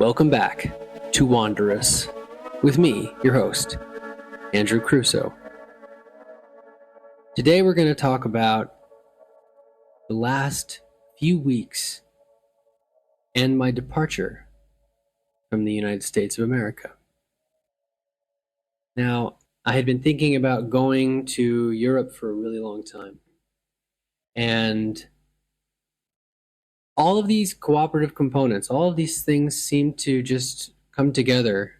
Welcome back to WANDEROUS with me, your host, Andrew Crusoe. Today we're going to talk about the last few weeks and my departure from the United States of America. Now, I had been thinking about going to Europe for a really long time. And all of these cooperative components, all of these things seem to just come together.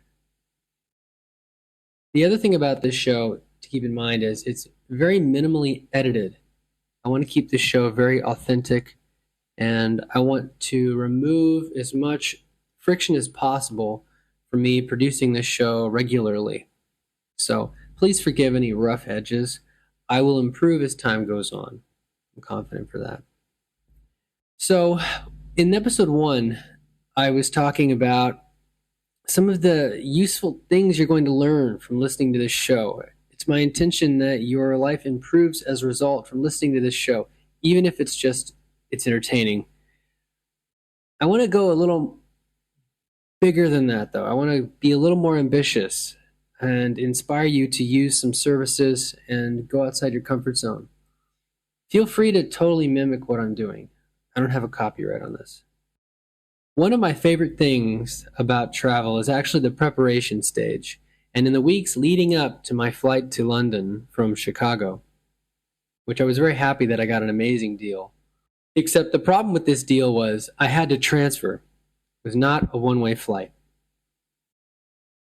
The other thing about this show to keep in mind is it's very minimally edited. I want to keep this show very authentic, and I want to remove as much friction as possible for me producing this show regularly. So please forgive any rough edges. I will improve as time goes on. I'm confident for that. So in episode 1, I was talking about some of the useful things you're going to learn from listening to this show. It's my intention that your life improves as a result from listening to this show, even if it's entertaining. I want to go a little bigger than that, though. I want to be a little more ambitious and inspire you to use some services and go outside your comfort zone. Feel free to totally mimic what I'm doing. I don't have a copyright on this. One of my favorite things about travel is actually the preparation stage. And in the weeks leading up to my flight to London from Chicago, which I was very happy that I got an amazing deal. Except the problem with this deal was I had to transfer. It was not a one-way flight.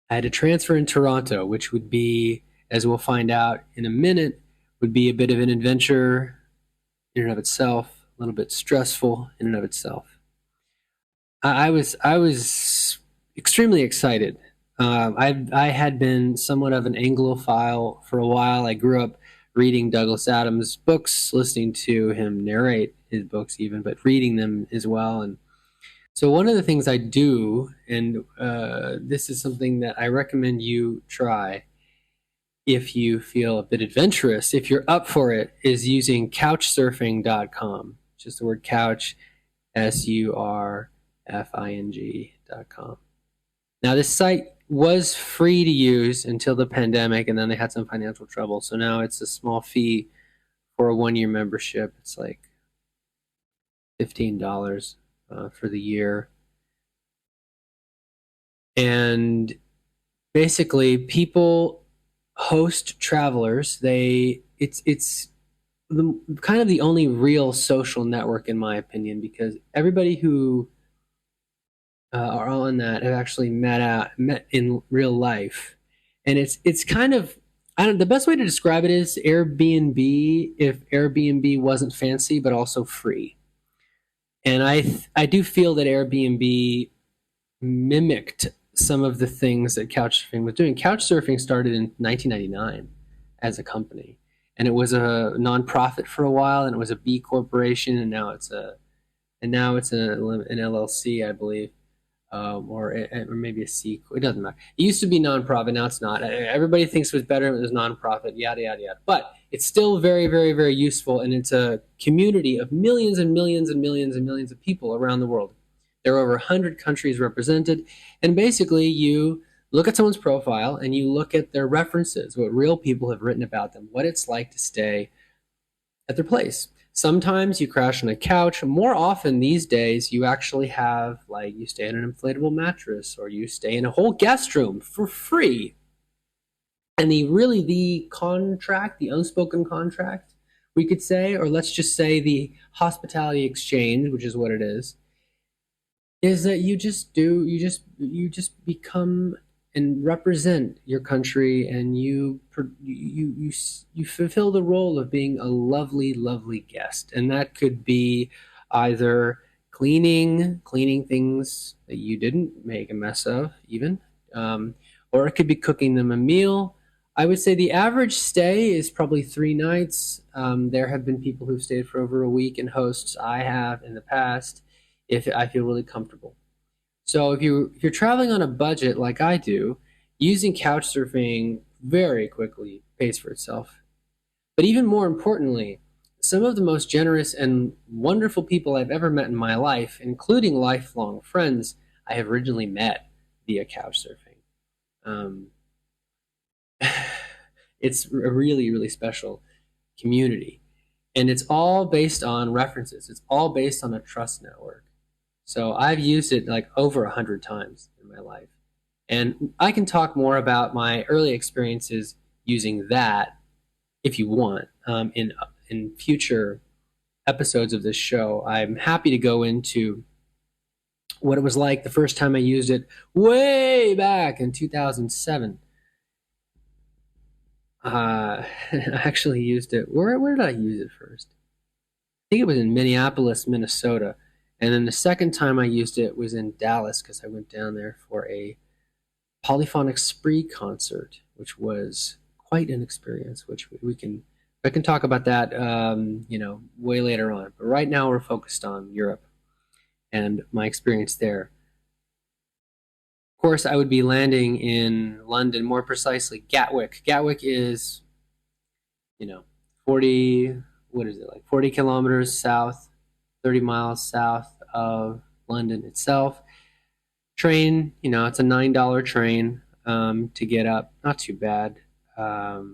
I had to transfer in Toronto, which would be, as we'll find out in a minute, would be a bit of an adventure in and of itself. A little bit stressful in and of itself. I was extremely excited. I had been somewhat of an Anglophile for a while. I grew up reading Douglas Adams' books, listening to him narrate his books even, but reading them as well. And so one of the things I do, and this is something that I recommend you try, if you feel a bit adventurous, if you're up for it, is using Couchsurfing.com. Just the word couch, surfing.com. Now, this site was free to use until the pandemic, and then they had some financial trouble. So now it's a small fee for a 1-year membership. It's like $15 for the year. And basically, people host travelers. It's kind of the only real social network, in my opinion, because everybody who are on that have actually met in real life, and it's kind of, the best way to describe it is Airbnb if Airbnb wasn't fancy but also free. And I do feel that Airbnb mimicked some of the things that Couchsurfing was doing. Couchsurfing started in 1999 as a company. And it was a nonprofit for a while, and it was a B corporation, and now it's an LLC, I believe, or maybe a C. It doesn't matter. It used to be nonprofit, now it's not. Everybody thinks it was better when it was nonprofit, yada yada yada. But it's still very, very, very useful, and it's a community of millions and millions and millions and millions of people around the world. There are over 100 countries represented, and basically you look at someone's profile and you look at their references, what real people have written about them, what it's like to stay at their place. Sometimes you crash on a couch. More often these days, you actually have, like, you stay in an inflatable mattress, or you stay in a whole guest room for free. And the contract, the unspoken contract, we could say, or let's just say the hospitality exchange, which is what it is that you just become and represent your country, and you fulfill the role of being a lovely, lovely guest. And that could be either cleaning things that you didn't make a mess of, even, or it could be cooking them a meal. I would say the average stay is probably 3 nights. There have been people who've stayed for over a week, and hosts I have in the past, if I feel really comfortable. So if you're traveling on a budget like I do, using Couchsurfing very quickly pays for itself. But even more importantly, some of the most generous and wonderful people I've ever met in my life, including lifelong friends, I have originally met via Couchsurfing. It's a really, really special community. And it's all based on references. It's all based on a trust network. So I've used it like over 100 times in my life. And I can talk more about my early experiences using that if you want in future episodes of this show. I'm happy to go into what it was like the first time I used it way back in 2007. I actually used it. Where did I use it first? I think it was in Minneapolis, Minnesota. And then the second time I used it was in Dallas because I went down there for a Polyphonic Spree concert, which was quite an experience, which I can talk about that, way later on. But right now we're focused on Europe and my experience there. Of course, I would be landing in London, more precisely Gatwick. Gatwick is, 40 kilometers south, 30 miles south of London itself. Train, it's a $9 train to get up. Not too bad. More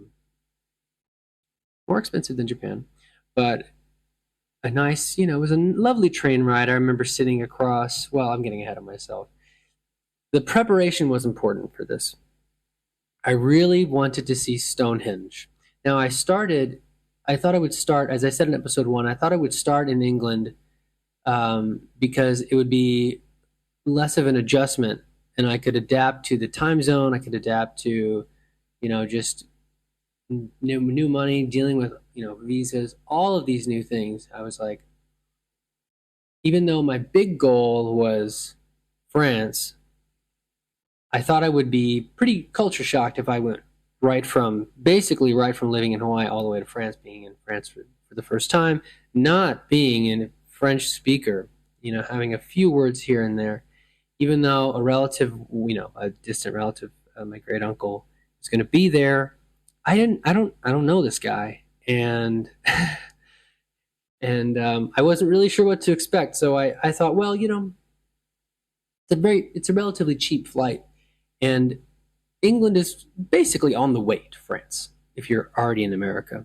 expensive than Japan, but a nice, it was a lovely train ride. I remember sitting across, well, I'm getting ahead of myself. The preparation was important for this. I really wanted to see Stonehenge. Now I thought I would start, as I said in episode 1, I thought I would start in England because it would be less of an adjustment and I could adapt to the time zone. I could adapt to, just new money, dealing with, visas, all of these new things. I was like, even though my big goal was France, I thought I would be pretty culture shocked if I went right from living in Hawaii all the way to France, being in France for the first time, not being a French speaker, having a few words here and there, even though a relative, a distant relative, my great uncle is going to be there. I don't know this guy. And, I wasn't really sure what to expect. So I thought, well, it's a relatively cheap flight. And England is basically on the way to France if you're already in America.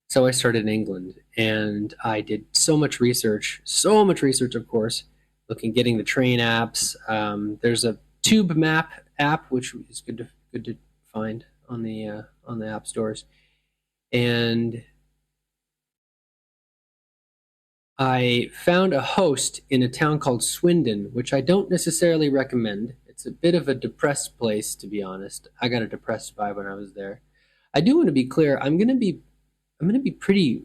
So I started in England and I did so much research, of course, getting the train apps. There's a tube map app, which is good to find on the app stores. And I found a host in a town called Swindon, which I don't necessarily recommend. It's a bit of a depressed place, to be honest. I got a depressed vibe when I was there. I do want to be clear. I'm going to be pretty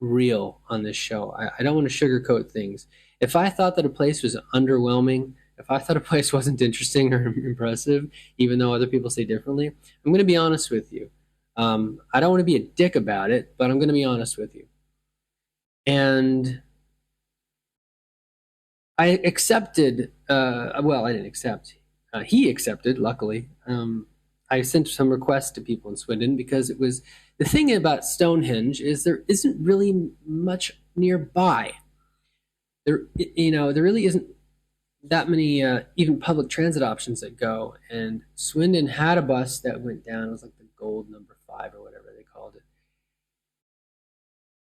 real on this show. I don't want to sugarcoat things. If I thought that a place was underwhelming, if I thought a place wasn't interesting or impressive, even though other people say differently, I'm going to be honest with you. I don't want to be a dick about it, but I'm going to be honest with you. And I accepted, I didn't accept. He accepted, luckily. I sent some requests to people in Swindon because it was, the thing about Stonehenge is there isn't really much nearby. There really isn't that many even public transit options that go. And Swindon had a bus that went down. It was like the gold number 5 or whatever they called it.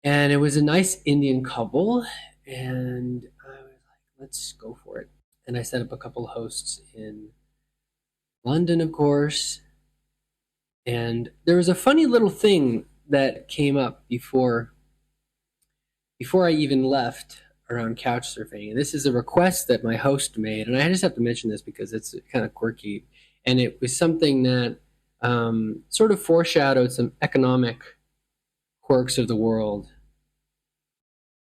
And it was a nice Indian couple. And I was like, let's go for it. And I set up a couple of hosts in London, of course. And there was a funny little thing that came up before I even left around Couchsurfing. And this is a request that my host made. And I just have to mention this because it's kind of quirky. And it was something that sort of foreshadowed some economic quirks of the world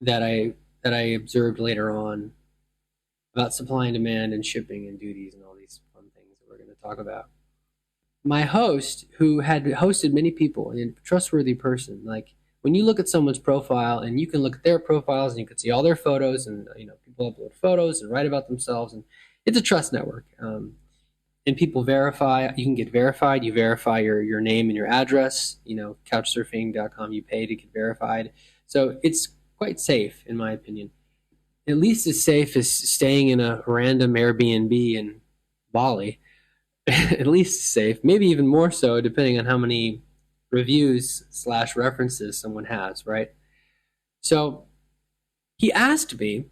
that I observed later on about supply and demand and shipping and duties and all these fun things that we're going to talk about. My host, who had hosted many people and a trustworthy person, like when you look at someone's profile and you can look at their profiles and you can see all their photos and people upload photos and write about themselves, and it's a trust network. And people verify. You can get verified. You verify your name and your address. Couchsurfing.com. You pay to get verified. So it's quite safe, in my opinion. at least as safe as staying in a random Airbnb in Bali. At least safe, maybe even more so, depending on how many reviews / references someone has, right? So he asked me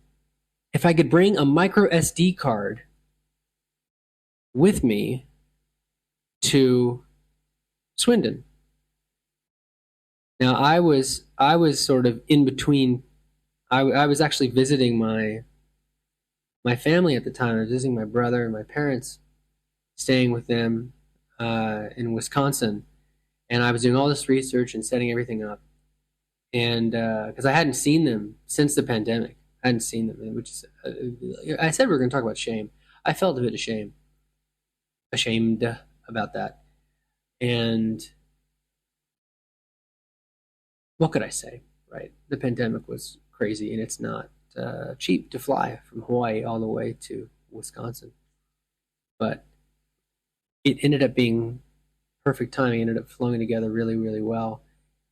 if I could bring a micro SD card with me to Swindon. Now I was sort of in between. I was actually visiting my family at the time. I was visiting my brother and my parents, staying with them in Wisconsin, and I was doing all this research and setting everything up. And because I hadn't seen them since the pandemic, I hadn't seen them, which is I said we were going to talk about shame. I felt a bit ashamed about that, and what could I say, right? The pandemic was crazy, and it's not cheap to fly from Hawaii all the way to Wisconsin. But it ended up being perfect timing. It ended up flowing together really, really well.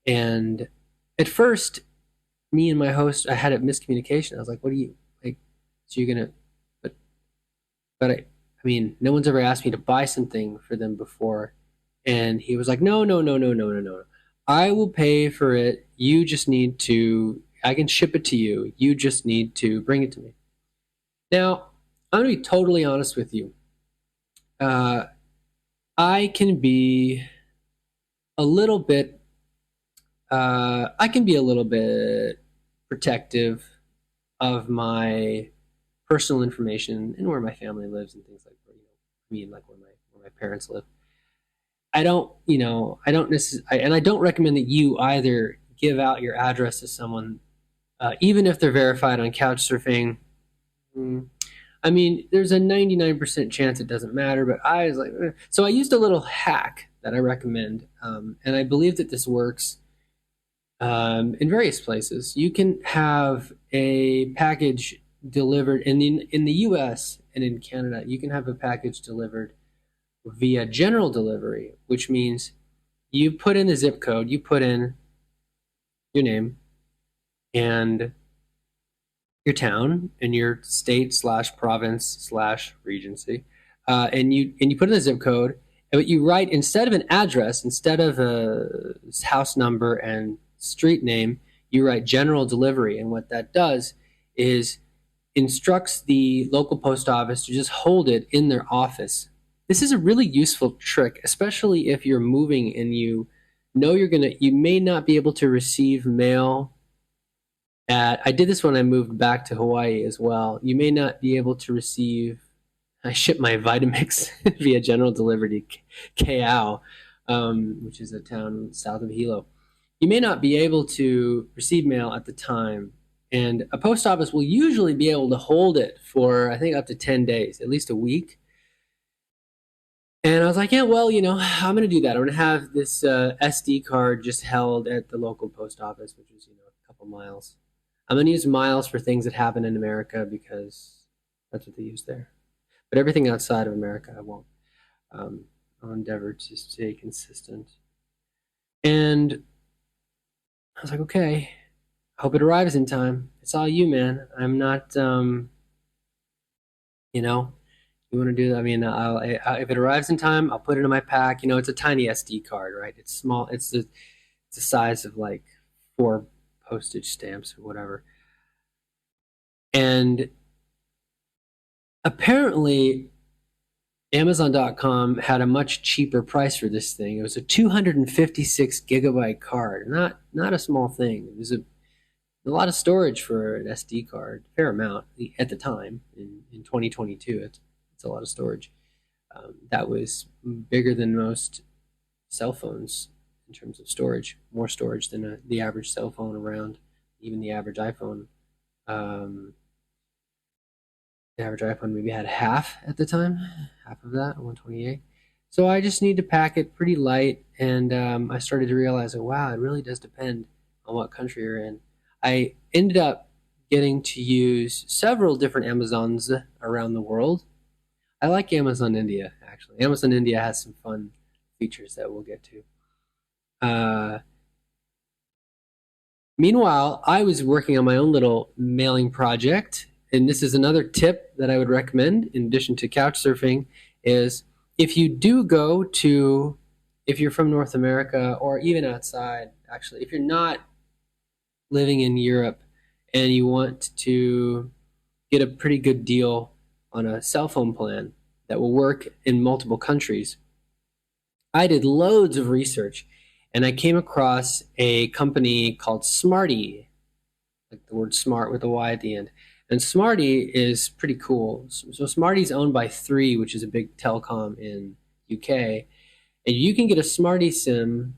And at first, me and my host, I had a miscommunication. I was like, "What are you like? So you're gonna?" But I mean, no one's ever asked me to buy something for them before, and he was like, "No, no, no, no, no, no, no. I will pay for it. You just need to. I can ship it to you. You just need to bring it to me." Now, I'm gonna be totally honest with you. Uh, I can be a little bit. I can be a little bit protective of my personal information and where my family lives and things like that. Like where my parents live. I don't necessarily, and I don't recommend that you either give out your address to someone, even if they're verified on Couchsurfing. I mean, there's a 99% chance it doesn't matter, but I was like, so I used a little hack that I recommend, and I believe that this works in various places. You can have a package delivered in the U.S. and in Canada. You can have a package delivered via general delivery, which means you put in the zip code, you put in your name and your town and your state / province / regency, and you put in the zip code. But you write, instead of an address, instead of a house number and street name, you write general delivery. And what that does is instructs the local post office to just hold it in their office. This is a really useful trick, especially if you're moving and you know you may not be able to receive mail I did this when I moved back to Hawaii as well. You may not be able to receive, I ship my Vitamix via general delivery to Keau, which is a town south of Hilo. You may not be able to receive mail at the time, and a post office will usually be able to hold it for, I think, up to 10 days, at least a week. And I was like, yeah, well, I'm going to do that. I'm going to have this SD card just held at the local post office, which is, a couple miles. I'm going to use miles for things that happen in America because that's what they use there. But everything outside of America, I won't. I'll endeavor to stay consistent. And I was like, okay, I hope it arrives in time. It's all you, man. I'm not, you want to do that? I mean, if it arrives in time, I'll put it in my pack. It's a tiny SD card, right? It's small. It's the size of like 4 postage stamps or whatever. And apparently Amazon.com had a much cheaper price for this thing. It was a 256 gigabyte card. Not a small thing. It was a lot of storage for an SD card, fair amount at the time in 2022. It's a lot of storage. That was bigger than most cell phones in terms of storage, more storage than the average cell phone around, even the average iPhone. The average iPhone maybe had half at the time, half of that, 128. So I just need to pack it pretty light, and I started to realize that, wow, it really does depend on what country you're in. I ended up getting to use several different Amazons around the world. I like Amazon India, actually. Amazon India has some fun features that we'll get to. Meanwhile, I was working on my own little mailing project, and this is another tip that I would recommend in addition to Couchsurfing, is if you do go to, if you're from North America or even outside, actually, if you're not living in Europe and you want to get a pretty good deal on a cell phone plan that will work in multiple countries, I did loads of research and I came across a company called Smarty, like the word smart with a Y at the end. And Smarty is pretty cool. So Smarty's owned by Three, which is a big telecom in UK. And you can get a Smarty SIM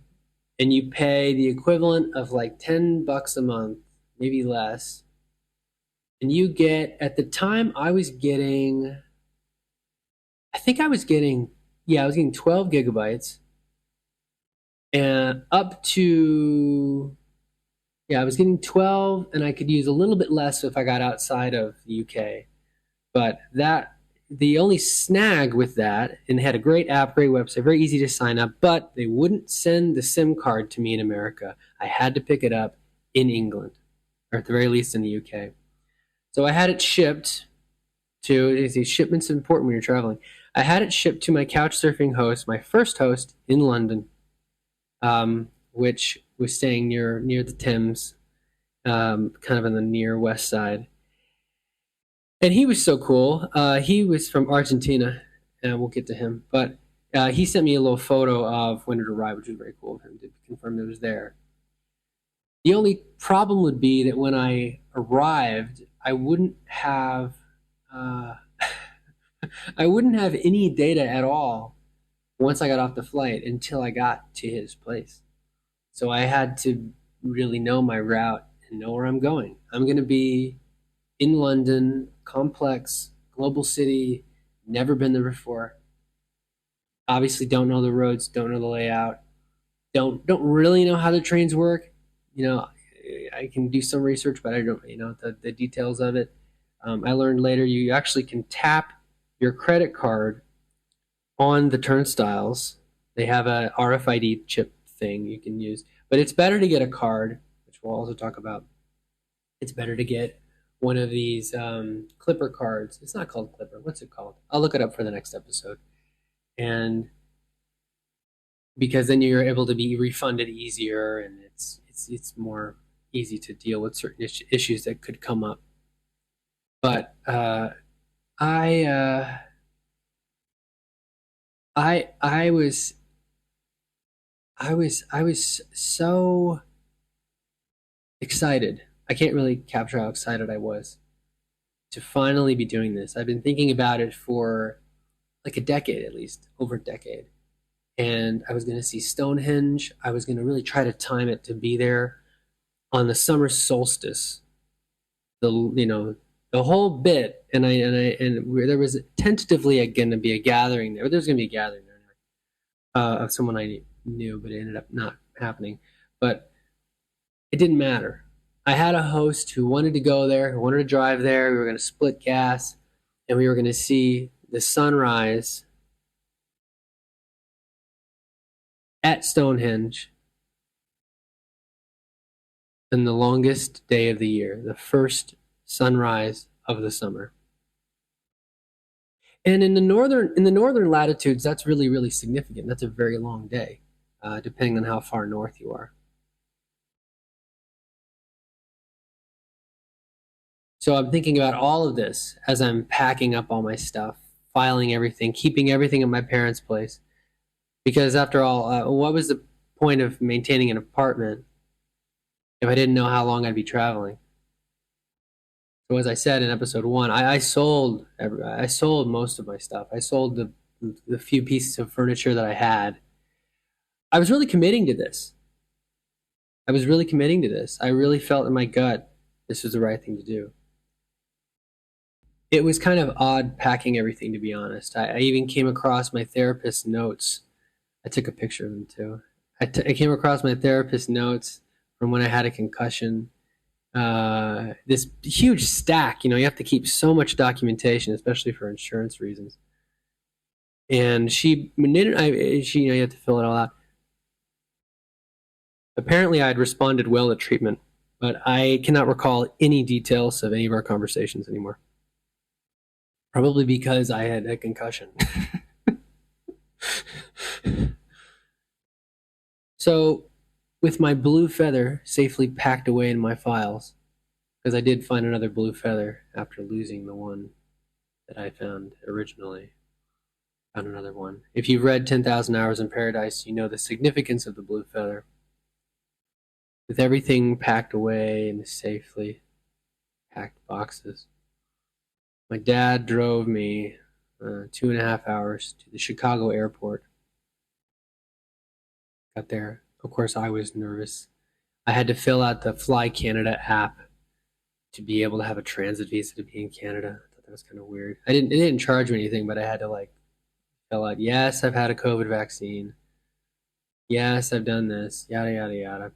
and you pay the equivalent of like $10 a month, maybe less. And you get, at the time I was getting, I was getting 12 gigabytes and up to, I was getting 12 and I could use a little bit less if I got outside of the UK. But the only snag with that, and they had a great app, great website, very easy to sign up, but they wouldn't send the SIM card to me in America. I had to pick it up in England, or at the very least in the UK. So I had it shipped to, shipment's important when you're traveling. I had it shipped to my Couchsurfing host, my first host in London, which was staying near the Thames, kind of in the near west side. And he was so cool. He was from Argentina, and we'll get to him. But he sent me a little photo of when it arrived, which was very cool of him to confirm that it was there. The only problem would be that when I arrived, I wouldn't have any data at all once I got off the flight until I got to his place. So I had to really know my route and know where I'm going. I'm going to be in London, complex, global city, never been there before. Obviously don't know the roads, don't know the layout, don't really know how the trains work. I can do some research, but I don't, the details of it. I learned later you actually can tap your credit card on the turnstiles. They have a RFID chip thing you can use, but it's better to get a card, which we'll also talk about. It's better to get one of these Clipper cards. It's not called Clipper. What's it called? I'll look it up for the next episode. And because then you're able to be refunded easier, and it's more easy to deal with certain issues that could come up. But I was so excited. I can't really capture how excited I was to finally be doing this. I've been thinking about it for like a decade, at least over a decade. And I was going to see Stonehenge. I was going to really try to time it to be there on the summer solstice. The whole bit, and there was tentatively going to be a gathering there. There was going to be a gathering there of someone I knew, but it ended up not happening. But it didn't matter. I had a host who wanted to go there, who wanted to drive there. We were going to split gas, and we were going to see the sunrise at Stonehenge on the longest day of the year, the first sunrise of the summer. And in the northern latitudes, that's really, really significant. That's a very long day, depending on how far north you are. So I'm thinking about all of this as I'm packing up all my stuff, filing everything, keeping everything at my parents' place. Because after all, what was the point of maintaining an apartment if I didn't know how long I'd be traveling? So as I said in episode 1, I sold most of my stuff. I sold the few pieces of furniture that I had. I was really committing to this. I really felt in my gut this was the right thing to do. It was kind of odd packing everything, to be honest. I even came across my therapist's notes. I took a picture of them too. I came across my therapist's notes from when I had a concussion. This huge stack, you have to keep so much documentation, especially for insurance reasons. And you have to fill it all out. Apparently I had responded well to treatment. but I cannot recall any details of any of our conversations anymore. Probably because I had a concussion. So, with my blue feather safely packed away in my files, because I did find another blue feather after losing the one that I found originally. Found another one. If you've read 10,000 Hours in Paradise, you know the significance of the blue feather. With everything packed away in safely packed boxes, my dad drove me 2.5 hours to the Chicago airport. Got there. Of course, I was nervous. I had to fill out the Fly Canada app to be able to have a transit visa to be in Canada. I thought that was kind of weird. It didn't charge me anything, but I had to like fill out, yes, I've had a COVID vaccine. Yes, I've done this, yada, yada, yada.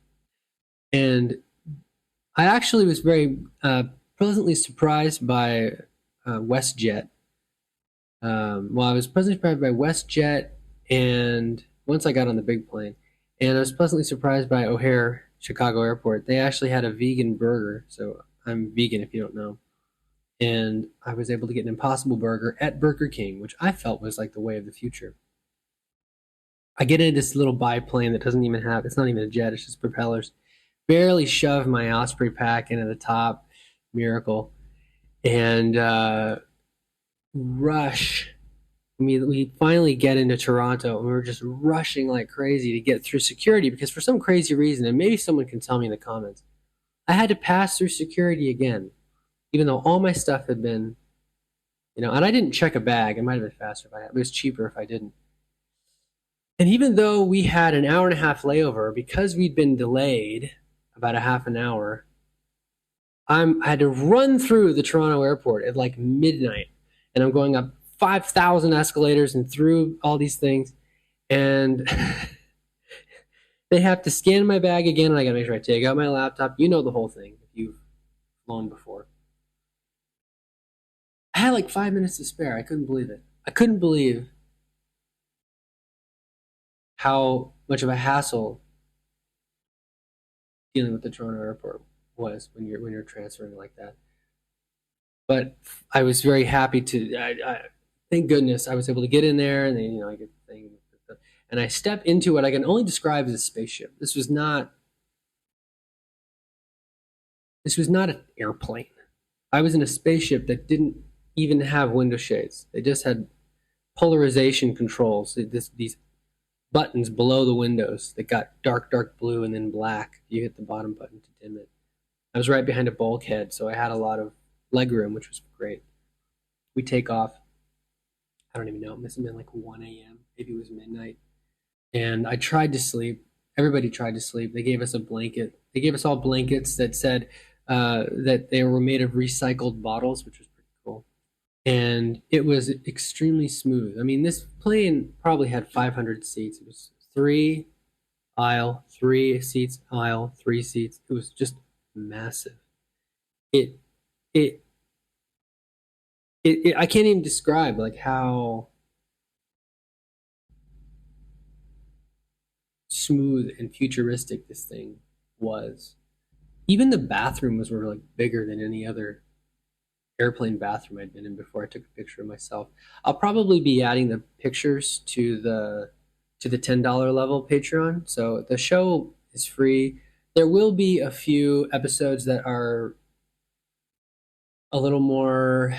And I actually was very pleasantly surprised by WestJet. Well, I was pleasantly surprised by WestJet, and once I got on the big plane, and I was pleasantly surprised by O'Hare Chicago Airport. They actually had a vegan burger, so I'm vegan if you don't know. And I was able to get an Impossible Burger at Burger King, which I felt was like the way of the future. I get into this little biplane that doesn't even have, it's not even a jet, it's just propellers. Barely shove my Osprey pack into the top, miracle, and rush. We finally get into Toronto, and we were just rushing like crazy to get through security because for some crazy reason, and maybe someone can tell me in the comments, I had to pass through security again, even though all my stuff had been, and I didn't check a bag. It might have been faster if I had. It was cheaper if I didn't. And even though we had an hour and a half layover, because we'd been delayed about a half an hour, I had to run through the Toronto airport at like midnight, and I'm going up 5,000 escalators and through all these things, and they have to scan my bag again, and I gotta make sure I take out my laptop. You know the whole thing if you've flown before. I had like 5 minutes to spare. I couldn't believe it. I couldn't believe how much of a hassle dealing with the Toronto airport was when you're transferring like that. But I was very happy to. Thank goodness I was able to get in there, and then I get the thing, and I step into what I can only describe as a spaceship. This was not an airplane. I was in a spaceship that didn't even have window shades. They just had polarization controls. These buttons below the windows that got dark blue and then black. You hit the bottom button to dim it. I was right behind a bulkhead, so I had a lot of legroom, which was great. We take off. I don't even know. It must have been like 1 a.m. Maybe it was midnight. And I tried to sleep. Everybody tried to sleep. They gave us a blanket. They gave us all blankets that said that they were made of recycled bottles, which was pretty cool. And it was extremely smooth. I mean, this plane probably had 500 seats. It was 3 aisle, 3 seats, aisle, 3 seats. It was just massive. It I can't even describe like how smooth and futuristic this thing was. Even the bathrooms were like bigger than any other airplane bathroom I'd been in before. I took a picture of myself. I'll probably be adding the pictures to the $10 level Patreon. So the show is free. There will be a few episodes that are a little more,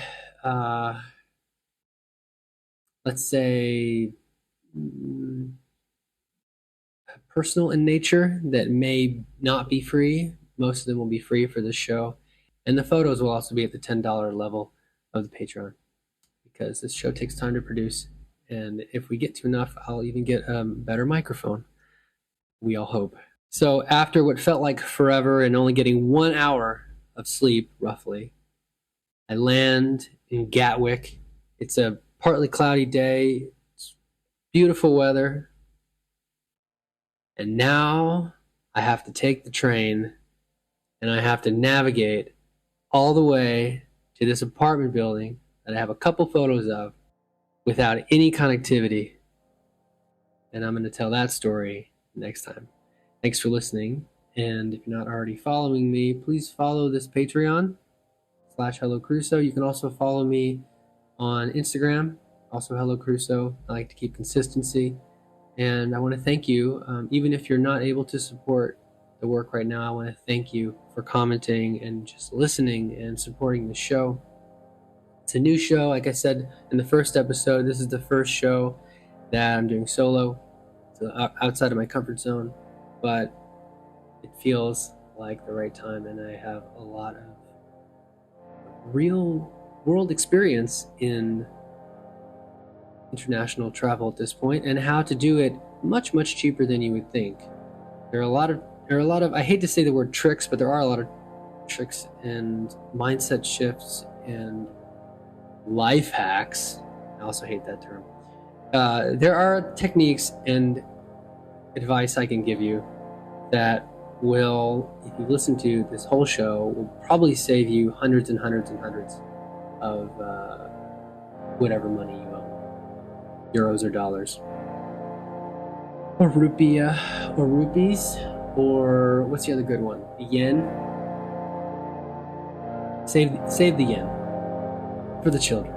let's say, personal in nature that may not be free. Most of them will be free for this show. And the photos will also be at the $10 level of the Patreon because this show takes time to produce. And if we get to enough, I'll even get a better microphone. We all hope. So after what felt like forever and only getting 1 hour of sleep, roughly, I land in Gatwick. It's a partly cloudy day. It's beautiful weather. And now I have to take the train and I have to navigate all the way to this apartment building that I have a couple photos of without any connectivity. And I'm going to tell that story next time. Thanks for listening, And if you're not already following me, please follow this Patreon /Hello Crusoe. You can also follow me on Instagram, also Hello Crusoe. I like to keep consistency. And I want to thank you, even if you're not able to support the work right now, I want to thank you for commenting and just listening and supporting the show. It's a new show. Like I said in the first episode, this is the first show that I'm doing solo. It's outside of my comfort zone, but it feels like the right time, and I have a lot of real world experience in international travel at this point, and how to do it much cheaper than you would think. There are a lot of, I hate to say the word tricks, but there are a lot of tricks and mindset shifts and life hacks. I also hate that term. There are techniques and advice I can give you that will, if you listen to this whole show, will probably save you hundreds and hundreds and hundreds of whatever money you owe, euros or dollars, or rupiah, or rupees, or what's the other good one? The yen. Save the yen for the children.